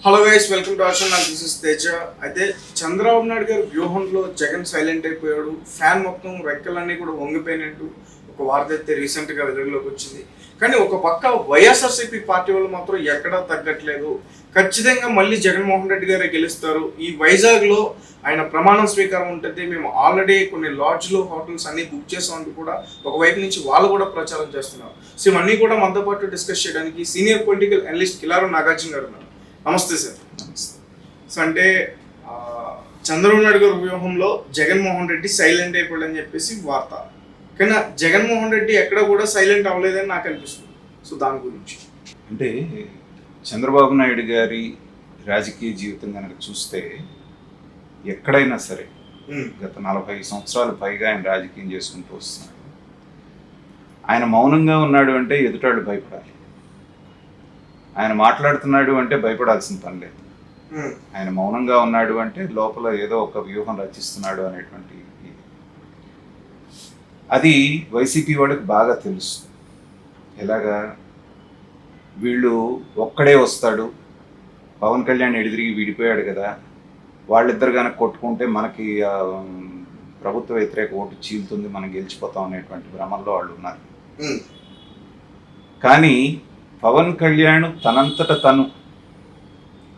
Hello guys, welcome to our channel. This is Teja. అయితే చంద్రబాబు నాయుడు గారి వ్యూహంలో జగన్ సైలెంట్ అయిపోయాడు. ఫ్యాన్ మొత్తం రెక్కలన్నీ కూడా వంగిపోయినట్టు ఒక వార్త అయితే రీసెంట్గా వెలుగులోకి వచ్చింది. కానీ ఒక పక్క వైఎస్ఆర్సీపీ పార్టీ వాళ్ళు మాత్రం ఎక్కడా తగ్గట్లేదు. ఖచ్చితంగా మళ్ళీ జగన్మోహన్ రెడ్డి గారే గెలుస్తారు. ఈ వైజాగ్లో ఆయన ప్రమాణం స్వీకారం ఉంటుంది. మేము ఆల్రెడీ కొన్ని లాడ్జ్లు, హోటల్స్ అన్ని బుక్ చేసామంటూ కూడా ఒకవైపు నుంచి వాళ్ళు కూడా ప్రచారం చేస్తున్నారు. సో ఇవన్నీ కూడా మనతో పాటు డిస్కస్ చేయడానికి senior political analyst Kilaru Nagarjuna గారు ఉన్నారు. నమస్తే సార్. నమస్తే. సో అంటే చంద్రబాబు నాయుడు గారి వ్యూహంలో జగన్మోహన్ రెడ్డి సైలెంట్ అయిపోయాడని చెప్పేసి వార్త. కానీ జగన్మోహన్ రెడ్డి ఎక్కడ కూడా సైలెంట్ అవ్వలేదని నాకు అనిపిస్తుంది. సో దాని గురించి అంటే చంద్రబాబు నాయుడు గారి రాజకీయ జీవితం కనుక చూస్తే ఎక్కడైనా సరే గత 40 సంవత్సరాలు పైగా ఆయన రాజకీయం చేసుకుంటూ వస్తున్నాడు. ఆయన మౌనంగా ఉన్నాడు అంటే ఎదుటాడు భయపడాలి. ఆయన మాట్లాడుతున్నాడు అంటే భయపడాల్సిన పని లేదు. ఆయన మౌనంగా ఉన్నాడు అంటే లోపల ఏదో ఒక వ్యూహం రచిస్తున్నాడు అనేటువంటి అది వైసీపీ వాళ్ళకి బాగా తెలుసు. ఎలాగా వీళ్ళు ఒక్కడే వస్తాడు, పవన్ కళ్యాణ్ ఎడిదిరిగి విడిపోయాడు కదా, వాళ్ళిద్దరు కనుక కొట్టుకుంటే మనకి ప్రభుత్వ వ్యతిరేక ఓటు చీలుతుంది, మనం గెలిచిపోతాం అనేటువంటి భ్రమంలో వాళ్ళు ఉన్నారు. కానీ పవన్ కళ్యాణ్ తనంతట తను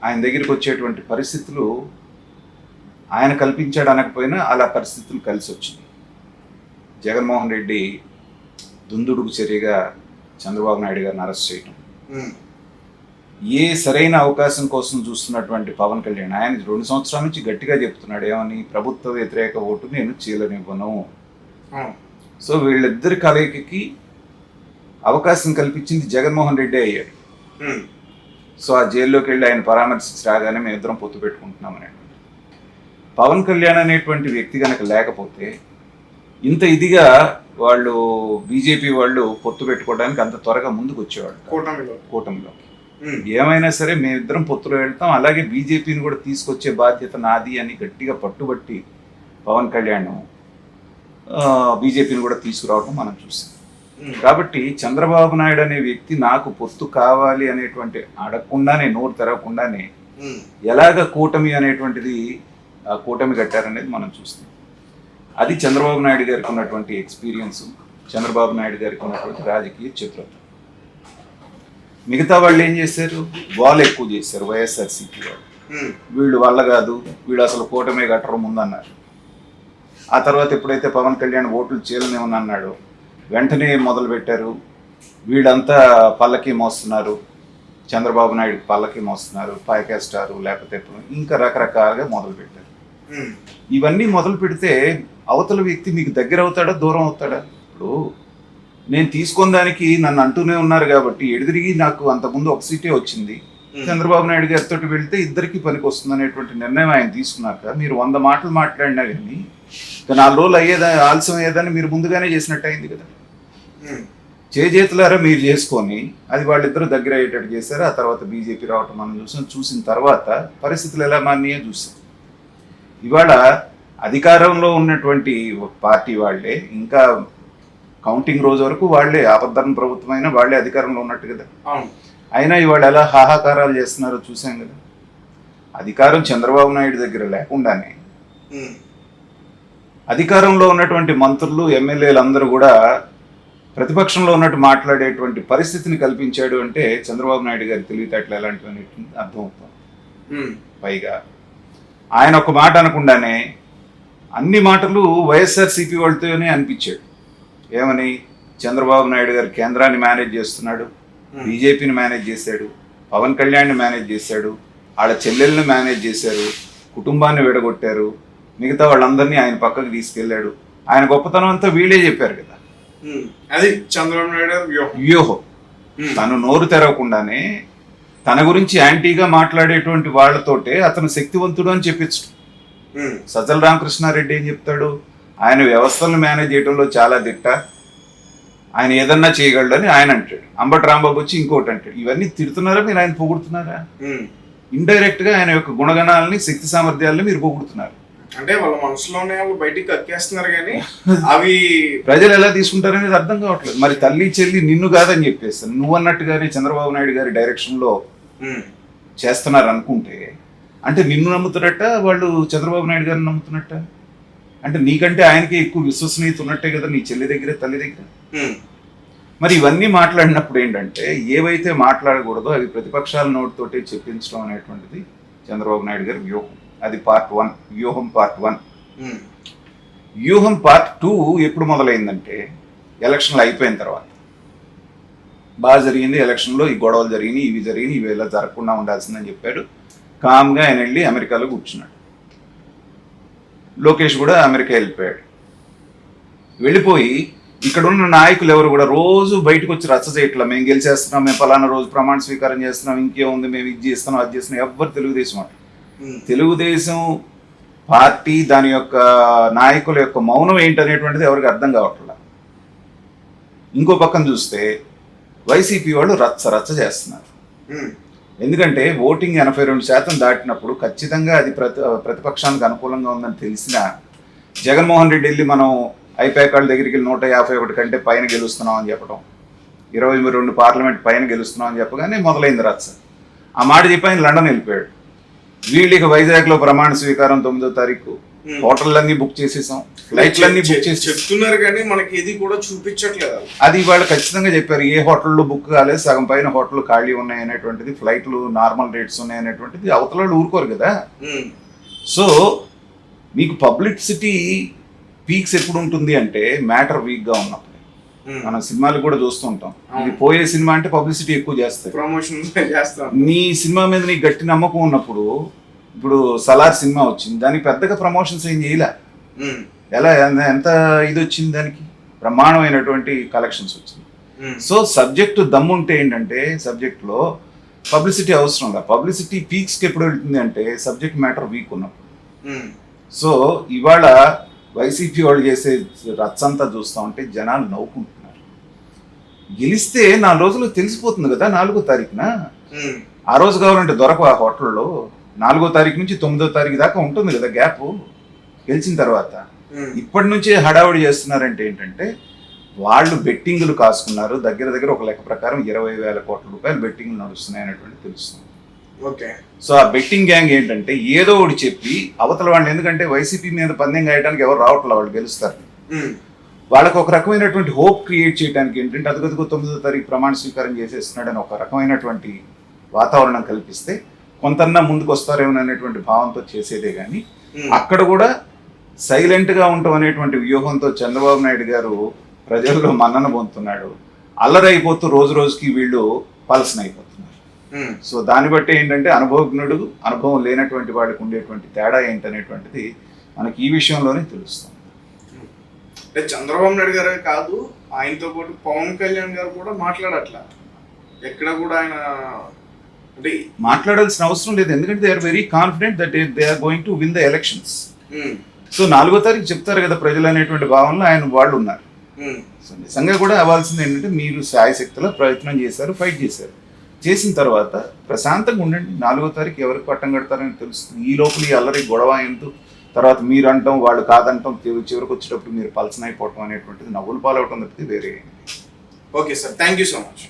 ఆయన దగ్గరికి వచ్చేటువంటి పరిస్థితులు ఆయన కల్పించాడు అనకపోయినా అలా పరిస్థితులు కలిసి వచ్చింది. జగన్మోహన్ రెడ్డి దుందుడుకు చర్యగా చంద్రబాబు నాయుడు గారిని అరెస్ట్ చేయటం, ఏ సరైన అవకాశం కోసం చూస్తున్నటువంటి పవన్ కళ్యాణ్ ఆయన 2 సంవత్సరాల నుంచి గట్టిగా చెప్తున్నాడు ఏమని, ప్రభుత్వ వ్యతిరేక ఓటు నేను చీలనివ్వను. సో వీళ్ళిద్దరి కలయికకి అవకాశం కల్పించింది జగన్మోహన్ రెడ్డి అయ్యాడు. సో ఆ జైల్లోకి వెళ్ళి ఆయన పరామర్శించి రాగానే మేము ఇద్దరం పొత్తు పెట్టుకుంటున్నాం అనేటువంటి పవన్ కళ్యాణ్ అనేటువంటి వ్యక్తి కనుక లేకపోతే ఇంత ఇదిగా వాళ్ళు బీజేపీ వాళ్ళు పొత్తు పెట్టుకోవడానికి అంత త్వరగా ముందుకు వచ్చేవాళ్ళు కూటమిలో. ఏమైనా సరే మేమిద్దరం పొత్తులో వెళ్తాం, అలాగే బీజేపీని కూడా తీసుకొచ్చే బాధ్యత నాది అని గట్టిగా పట్టుబట్టి పవన్ కళ్యాణ్ బీజేపీని కూడా తీసుకురావడం మనం చూసాం. కాబట్టి చంద్రబాబు నాయుడు అనే వ్యక్తి నాకు పొత్తు కావాలి అనేటువంటి అడగకుండానే, నోరు తెరవకుండానే ఎలాగ కూటమి అనేటువంటిది కూటమి కట్టారనేది మనం చూస్తాం. అది చంద్రబాబు నాయుడు గారికి ఉన్నటువంటి ఎక్స్పీరియన్స్, చంద్రబాబు నాయుడు గారికి ఉన్నటువంటి రాజకీయ చతురత. మిగతా వాళ్ళు ఏం చేశారు, వాళ్ళు ఎక్కువ చేశారు. వైఎస్ఆర్సీపీ వాళ్ళు వీళ్ళు వల్ల కాదు, వీళ్ళు అసలు కూటమి కట్టరు ముందన్నారు. ఆ తర్వాత ఎప్పుడైతే పవన్ కళ్యాణ్ ఓట్లు చీలనేమని అన్నాడో వెంటనే మొదలు పెట్టారు, వీళ్ళంతా పల్లకి మోస్తున్నారు, చంద్రబాబు నాయుడు పల్లకి మోస్తున్నారు, పాయకేస్తారు, లేకపోతే ఇంకా రకరకాలుగా మొదలు పెట్టారు. ఇవన్నీ మొదలు పెడితే అవతల వ్యక్తి మీకు దగ్గర అవుతాడా, దూరం అవుతాడా? ఇప్పుడు నేను తీసుకున్న దానికి నన్ను అంటూనే ఉన్నారు కాబట్టి ఎడిదిరిగి నాకు అంతకుముందు ఒక సీటే వచ్చింది, చంద్రబాబు నాయుడు గారితో వెళ్తే ఇద్దరికి పనికి వస్తుంది అనేటువంటి నిర్ణయం ఆయన తీసుకున్నాక మీరు 100 మాటలు మాట్లాడినా కానీ 4 రోజులు ఆలస్యం అయ్యేదని మీరు ముందుగానే చేసినట్టు అయింది కదా. చేతులారా మీరు చేసుకొని అది వాళ్ళిద్దరూ దగ్గర అయ్యేటట్టు చేశారు. ఆ తర్వాత బీజేపీ రావటం మనం చూసిన తర్వాత పరిస్థితులు ఎలా మారినాయో చూసాం. ఇవాళ అధికారంలో ఉన్నటువంటి పార్టీ వాళ్ళే, ఇంకా కౌంటింగ్ రోజు వరకు వాళ్ళే ఆపద్ధర్మ ప్రభుత్వం అయినా వాళ్ళే అధికారంలో ఉన్నట్టు కదా. అయినా ఇవాళ ఎలా హాహాకారాలు చేస్తున్నారో చూసాం కదా. అధికారం చంద్రబాబు నాయుడు దగ్గర లేకుండానే అధికారంలో ఉన్నటువంటి మంత్రులు, ఎమ్మెల్యేలు అందరూ కూడా ప్రతిపక్షంలో ఉన్నట్టు మాట్లాడేటువంటి పరిస్థితిని కల్పించాడు అంటే చంద్రబాబు నాయుడు గారి తెలివితేటలు ఎలాంటివి అర్థమవుతుంది. పైగా ఆయన ఒక మాట అనకుండానే అన్ని మాటలు వైఎస్ఆర్సీపీ వాళ్ళతోనే అనిపించాడు. ఏమని, చంద్రబాబు నాయుడు గారు కేంద్రాన్ని మేనేజ్ చేస్తున్నాడు, బీజేపీని మేనేజ్ చేశాడు, పవన్ కళ్యాణ్ని మేనేజ్ చేశాడు, వాళ్ళ చెల్లెల్ని మేనేజ్ చేశారు, కుటుంబాన్ని విడగొట్టారు, మిగతా వాళ్ళందరినీ ఆయన పక్కకు తీసుకెళ్ళాడు. ఆయన గొప్పతనం అంతా వీళ్ళే చెప్పారు కదా. అది చంద్రబాబు నాయుడు వ్యూహం. తను నోరు తెరవకుండానే తన గురించి యాంటీగా మాట్లాడేటువంటి వాళ్ళతోటే అతను శక్తివంతుడు అని చెప్పించు. సజ్జల రామకృష్ణారెడ్డి ఏం చెప్తాడు, ఆయన వ్యవస్థలను మేనేజ్ చేయడంలో చాలా దిట్ట, ఆయన ఏదన్నా చేయగలడని ఆయన అంటాడు. అంబటి రాంబాబు వచ్చి ఇంకోటి అంటాడు. ఇవన్నీ తిడుతున్నారా మీరు, ఆయన పొగుడుతున్నారా? ఇండైరెక్ట్ గా ఆయన యొక్క గుణగణాలని, శక్తి సామర్థ్యాలని మీరు పొగుడుతున్నారు. అంటే వాళ్ళ మనసులోనే వాళ్ళు బయటికి కక్కేస్తున్నారు, కానీ అవి ప్రజలు ఎలా తీసుకుంటారనేది అర్థం కావట్లేదు. మరి తల్లి చెల్లి నిన్ను కాదని చెప్పేస్తాను, నువ్వు అన్నట్టుగానే చంద్రబాబు నాయుడు గారి డైరెక్షన్ లో చేస్తున్నారు అనుకుంటే అంటే నిన్ను నమ్ముతున్నట్ట వాళ్ళు చంద్రబాబు నాయుడు గారిని నమ్ముతున్నట్ట? అంటే నీకంటే ఆయనకి ఎక్కువ విశ్వసనీయత ఉన్నట్టే కదా నీ చెల్లి దగ్గర తల్లి దగ్గర. మరి ఇవన్నీ మాట్లాడినప్పుడు ఏంటంటే ఏవైతే మాట్లాడకూడదో అవి ప్రతిపక్షాల నోటితోటి చెప్పించడం అనేటువంటిది చంద్రబాబు నాయుడు గారి వ్యూహం. అది పార్ట్ 1, వ్యూహం పార్ట్ 1. వ్యూహం పార్ట్ 2 ఎప్పుడు మొదలైందంటే ఎలక్షన్లు అయిపోయిన తర్వాత. బాగా జరిగింది ఎలక్షన్లో, ఈ గొడవలు జరిగినాయి, ఇవి జరిగినాయి, ఇవి ఇలా జరగకుండా ఉండాల్సిందని చెప్పాడు. కామ్గా ఆయన వెళ్ళి అమెరికాలో కూర్చున్నాడు. లోకేష్ కూడా అమెరికా వెళ్ళిపోయాడు. వెళ్ళిపోయి ఇక్కడున్న నాయకులు ఎవరు కూడా రోజు బయటకు వచ్చి రచ్చ చేయట్లా, మేము గెలిచేస్తున్నాం, మేము ఫలానా రోజు ప్రమాణ స్వీకారం చేస్తున్నాం, ఇంకేముంది మేము ఇది చేస్తున్నాం అది చేస్తున్నాం. ఎవ్వరు తెలుగుదేశం అంట. తెలుగుదేశం పార్టీ దాని యొక్క నాయకుల యొక్క మౌనం ఏంటనేటువంటిది ఎవరికి అర్థం కావట్లా. ఇంకో పక్కన చూస్తే వైసీపీ వాళ్ళు రచ్చ చేస్తున్నారు. ఎందుకంటే ఓటింగ్ 82% దాటినప్పుడు ఖచ్చితంగా అది ప్రతిపక్షానికి అనుకూలంగా ఉందని తెలిసినా జగన్మోహన్ రెడ్డి వెళ్ళి మనం ఐపాక్ వాళ్ళ దగ్గరికి వెళ్ళి 151 కంటే పైన గెలుస్తున్నాం అని చెప్పడం, 22 పార్లమెంట్ పైన గెలుస్తున్నాం అని చెప్పగానే మొదలైంది రచ్చ. ఆ మాట చెప్పి ఆయన లండన్ వెళ్ళిపోయాడు. వీళ్ళకి వైజాగ్లో ప్రమాణ స్వీకారం 9వ తారీఖు, హోటళ్ళన్నీ బుక్ చేసేసాం, ఫ్లైట్లన్నీ బుక్ చేసి చెప్తున్నారు కానీ మనకి ఇది కూడా చూపించట్లేదు. అది వాళ్ళు ఖచ్చితంగా చెప్పారు. ఏ హోటల్లో బుక్ కాలేదు, సగం పైన హోటల్ ఖాళీ ఉన్నాయి అనేటువంటిది, ఫ్లైట్లు నార్మల్ రేట్స్ ఉన్నాయి అనేటువంటిది అవతల వాళ్ళు ఊరుకోరు కదా. సో మీకు పబ్లిసిటీ పీక్స్ ఎప్పుడు ఉంటుంది అంటే మ్యాటర్ వీక్గా ఉన్నప్పుడు. మనం సినిమాలు కూడా చూస్తూ ఉంటాం, ఇది పోయే సినిమా అంటే పబ్లిసిటీ ఎక్కువ చేస్తారు, ప్రమోషన్ చేస్తాం. నీ సినిమా మీద నీకు గట్టి నమ్మకం ఉన్నప్పుడు, ఇప్పుడు సలార్ సినిమా వచ్చింది, దానికి పెద్దగా ప్రమోషన్స్ ఏం చేయలే. ఎలా ఎంత ఇది వచ్చింది, దానికి బ్రహ్మాండమైనటువంటి కలెక్షన్స్ వచ్చింది. సో సబ్జెక్టు దమ్ముంటే ఏంటంటే సబ్జెక్ట్లో పబ్లిసిటీ అవసరం లేదు. పబ్లిసిటీ పీక్స్కి ఎప్పుడు వెళ్తుంది అంటే సబ్జెక్ట్ మ్యాటర్ వీక్ ఉన్నప్పుడు. సో ఇవాళ వైసీపీ వాళ్ళు చేసే రచ్చంతా చూస్తూ ఉంటే జనాలు నవ్వుకుంటున్నారు. గెలిస్తే 4 రోజులు తెలిసిపోతుంది కదా 4వ తారీఖున. ఆ రోజు కావాలంటే దొరక ఆ హోటల్లో 4వ తారీఖు నుంచి 9వ తారీఖు దాకా ఉంటుంది కదా గ్యాప్ గెలిచిన తర్వాత. ఇప్పటి నుంచే హడావుడి చేస్తున్నారంటే ఏంటంటే వాళ్ళు బెట్టింగులు కాసుకున్నారు. దగ్గర ఒక లెక్క ప్రకారం 20,000 కోట్ల రూపాయలు బెట్టింగ్లు నడుస్తున్నాయి అనేటువంటి తెలుస్తుంది. ఓకే. సో ఆ బెట్టింగ్ గ్యాంగ్ ఏంటంటే ఏదో ఒకటి చెప్పి అవతల వాళ్ళు, ఎందుకంటే వైసీపీ మీద పందెం గాయడానికి ఎవరు రావట్లే, వాళ్ళు గెలుస్తారు, వాళ్ళకు ఒక రకమైనటువంటి హోప్ క్రియేట్ చేయడానికి ఏంటంటే అదుగదుగు 9వ తారీఖు ప్రమాణ స్వీకారం చేసేస్తున్నాడని ఒక రకమైనటువంటి వాతావరణం కల్పిస్తే కొంతన్నా ముందుకు వస్తారేమో అనేటువంటి భావంతో చేసేదే కానీ అక్కడ కూడా సైలెంట్గా ఉండటం అనేటువంటి వ్యూహంతో చంద్రబాబు నాయుడు గారు ప్రజల్లో మన్నన పొందుతున్నాడు. అల్లరైపోతూ రోజు రోజుకి వీళ్ళు పలసన అయిపోతున్నారు. సో దాన్ని బట్టి ఏంటంటే అనుభవజ్ఞుడు, అనుభవం లేనటువంటి వాడికి ఉండేటువంటి తేడా ఏంటనేటువంటిది మనకి ఈ విషయంలోనే తెలుస్తుంది. అంటే చంద్రబాబు నాయుడు గారే కాదు, ఆయనతో పాటు పవన్ కళ్యాణ్ గారు కూడా మాట్లాడట్లా. ఎక్కడ కూడా ఆయన అంటే మాట్లాడాల్సిన అవసరం లేదు, ఎందుకంటే they are very confident that they are going to win the elections. So 4వ తారీఖు చెప్తారు కదా ప్రజలు అనేటువంటి భావనలో ఆయన వాళ్ళు ఉన్నారు. సో నిజంగా కూడా అవ్వాల్సింది ఏంటంటే మీరు శాయశక్తిలో ప్రయత్నం చేశారు, ఫైట్ చేశారు, చేసిన తర్వాత ప్రశాంతంగా ఉండండి. 4వ తారీఖు ఎవరికి పట్టం కడతారని తెలుస్తుంది. ఈ లోపల ఈ అల్లరి గొడవ ఎందుకు, తర్వాత మీరు అంటాం వాళ్ళు కాదంటాం, చివరికి వచ్చేటప్పుడు మీరు పల్సన్ అయిపోవటం అనేటువంటిది నవ్వులు పాలవటం తప్పితే వేరే. Okay sir, thank you so much.